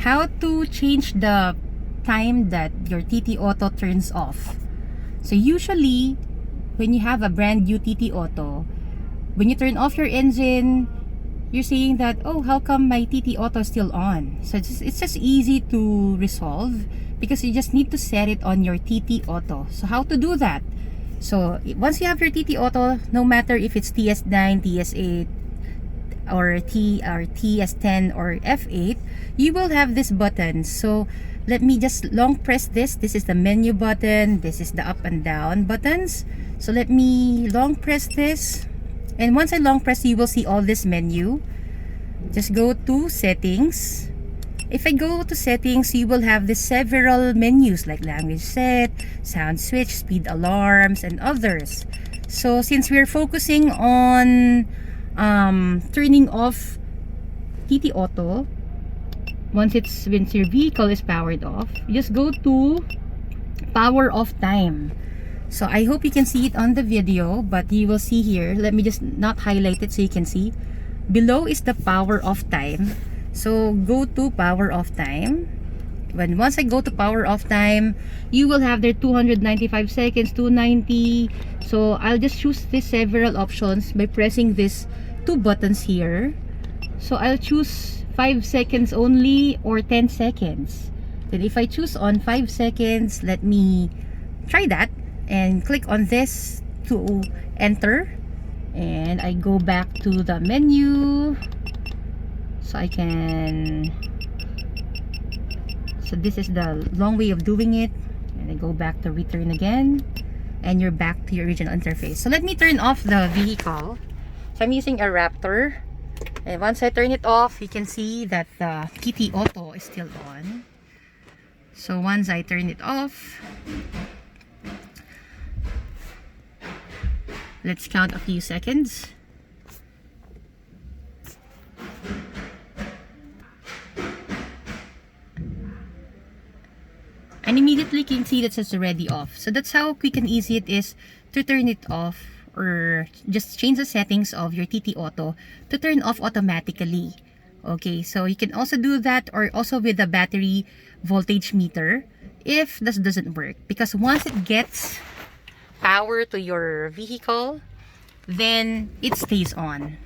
how to change the time that your Ttauto turns off. So usually, when you have a brand new Ttauto, when you turn off your engine, you're saying that, oh, how come my Ttauto is still on? So it's just easy to resolve because you just need to set it on your Ttauto. So how to do that? So once you have your Ttauto, no matter if it's TS9, TS8, or TS10 or F8, you will have this button. So let me just long press this. This is the menu button, this is the up and down buttons. So let me long press this, and once I long press, you will see all this menu. Just go to settings. If I go to settings, you will have this several menus like language set, sound switch, speed alarms, and others. So since we're focusing on turning off Ttauto, once your vehicle is powered off, just go to power off time. So I hope you can see it on the video, but you will see here, let me just not highlight it so you can see. Below is the power off time. So go to power off time. Once I go to power off time, you will have there 295 seconds, 290. So I'll just choose these several options by pressing these two buttons here. So I'll choose 5 seconds only or 10 seconds. Then if I choose on 5 seconds, let me try that and click on this to enter. And I go back to the menu. So I can... So this is the long way of doing it. And I go back to return again. And you're back to your original interface. So let me turn off the vehicle. So I'm using a Raptor. And once I turn it off, you can see that the Ttauto is still on. So once I turn it off, let's count a few seconds. And immediately you can see that it's already off. So that's how quick and easy it is to turn it off, or just change the settings of your Ttauto to turn off automatically. Okay, so you can also do that, or also with the battery voltage meter if this doesn't work, because once it gets power to your vehicle, then it stays on.